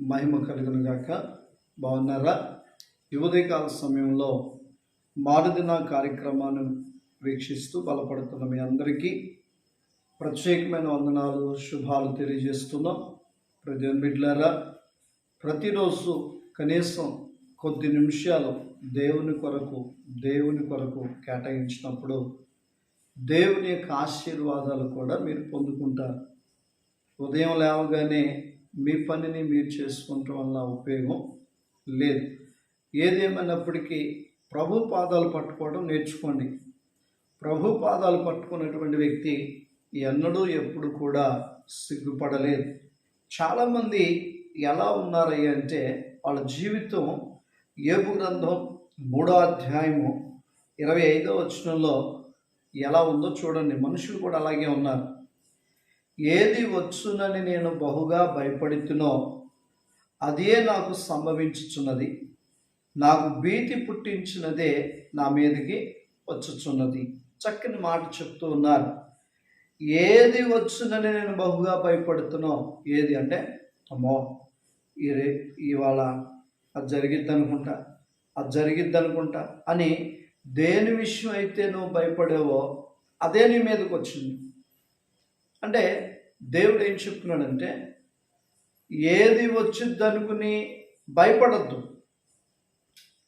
మహిమ కలుగును గాక. బాగున్నారా? ఈ ఉదయకాల సమయంలో మారుదిన కార్యక్రమాన్ని వీక్షిస్తూ బలపడుతున్న మీ అందరికీ ప్రత్యేకమైన వందనాలు, శుభాలు తెలియజేస్తున్నాం. ప్రతి బిడ్డలారా, ప్రతిరోజు కనీసం కొద్ది నిమిషాలు దేవుని కొరకు కేటాయించినప్పుడు దేవుని యొక్క ఆశీర్వాదాలు కూడా మీరు పొందుకుంటారు. ఉదయం లేవగానే మీ పనిని మీరు చేసుకుంటాం వల్ల ఉపయోగం లేదు. ఏదేమైనప్పటికీ ప్రభు పాదాలు పట్టుకోవడం నేర్చుకోండి. ప్రభు పాదాలు పట్టుకున్నటువంటి వ్యక్తి ఎన్నడూ ఎప్పుడు కూడా సిగ్గుపడలేదు. చాలామంది ఎలా ఉన్నారయ్య అంటే వాళ్ళ జీవితం యోబు గ్రంథం 3వ అధ్యాయము 25వ వచనంలో ఎలా ఉందో చూడండి. మనుషులు కూడా అలాగే ఉన్నారు. ఏది వచ్చునని నేను బహుగా భయపడుతునో అదే నాకు సంభవించుచున్నది, నాకు భీతి పుట్టించినదే నా మీదకి వచ్చుచున్నది. చక్కని మాట చెప్తూ ఉన్నారు. ఏది వచ్చునని నేను బహుగా భయపడుతునో, ఏది అంటే అమ్మో ఇవాళ అది జరిగిద్దనుకుంటా అని దేని విషయం అయితే నువ్వు భయపడేవో అదే నీ మీదకి వచ్చింది. అంటే దేవుడు ఏం చెప్తున్నాడంటే ఏది వచ్చిద్దనుకుని భయపడద్దు,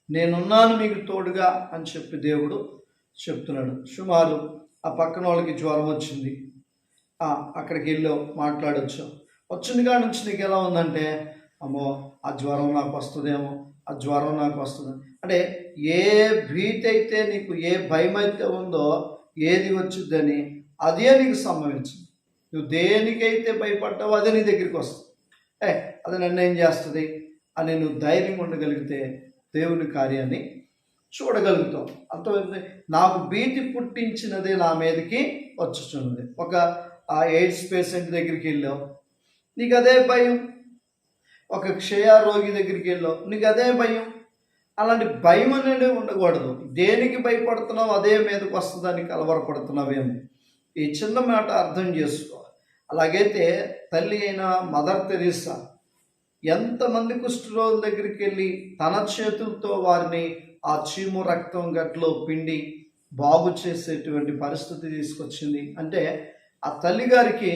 నేనున్నాను మీకు తోడుగా అని చెప్పి దేవుడు చెప్తున్నాడు. సుమారు ఆ పక్కన వాళ్ళకి జ్వరం వచ్చింది, అక్కడికి వెళ్ళి మాట్లాడొచ్చు. వచ్చింది కాడ నుంచి నీకు ఎలా ఉందంటే అమ్మో ఆ జ్వరం నాకు వస్తుందేమో, ఆ జ్వరం నాకు వస్తుంది అంటే ఏ భీతి అయితే నీకు, ఏ భయం అయితే ఉందో ఏది వచ్చిద్దని అదే నీకు సంభవించింది. నువ్వు దేనికైతే భయపడ్డావో అదే నీ దగ్గరికి వస్తుంది. అది నన్ను ఏం చేస్తుంది అని నువ్వు ధైర్యంగా ఉండగలిగితే దేవుని కార్యాన్ని చూడగలుగుతావు. అర్థమైంది? నాకు భీతి పుట్టించినదే నా మీదకి వచ్చుచున్నది. ఒక ఎయిడ్స్ పేషెంట్ దగ్గరికి వెళ్ళావు, నీకు అదే భయం. ఒక క్షయ రోగి దగ్గరికి వెళ్ళావు, నీకు అదే భయం. అలాంటి భయం అనేది ఉండకూడదు. దేనికి భయపడుతున్నావు అదే మీదకి వస్తుందని కలవరపడుతున్నావేమో. ఈ చిన్న మాట అర్థం చేసుకో. అలాగైతే తల్లి అయిన మదర్ తెరీసా ఎంతమంది కుష్ఠరోగుల దగ్గరికి వెళ్ళి తన చేతులతో వారిని ఆ చీము రక్తం గట్లో పిండి బాగు చేసేటువంటి పరిస్థితి తీసుకొచ్చింది. అంటే ఆ తల్లిగారికి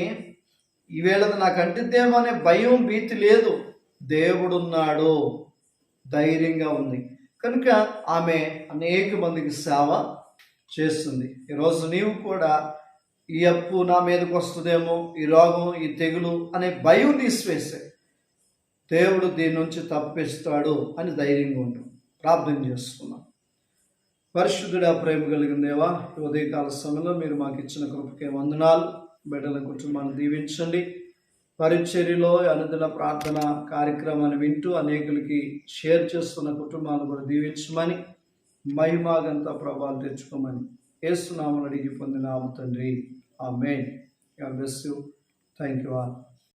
ఈవేళ నాకు అంటిద్దేమో అనే భయం, భీతి లేదు. దేవుడున్నాడు, ధైర్యంగా ఉంది కనుక ఆమె అనేక మందికి సేవ చేస్తుంది. ఈరోజు నీవు కూడా ఈ అప్పు నా మీదకి వస్తుందేమో, ఈ రోగం, ఈ తెగులు అనే భయం తీసివేసే దేవుడు దీని నుంచి తప్పిస్తాడు అని ధైర్యంగా ఉంటుంది. ప్రార్థన చేసుకున్నాం. పరిశుద్ధుడా, ప్రేమ కలిగిన దేవా, ఉదయకాల సమయంలో మీరు మాకు ఇచ్చిన కృపకే వందనాలు. బిడ్డల కుటుంబాన్ని దీవించండి. పరిచర్యలో అనుదిన ప్రార్థన కార్యక్రమాన్ని వింటూ అనేకులకి షేర్ చేస్తున్న కుటుంబాలను కూడా దీవించమని, మహిమాగంత ప్రభావాలు తెచ్చుకోమని యేసు నామమున అడిగి పొందినాము తండ్రి. Amen. God bless you. Thank you all.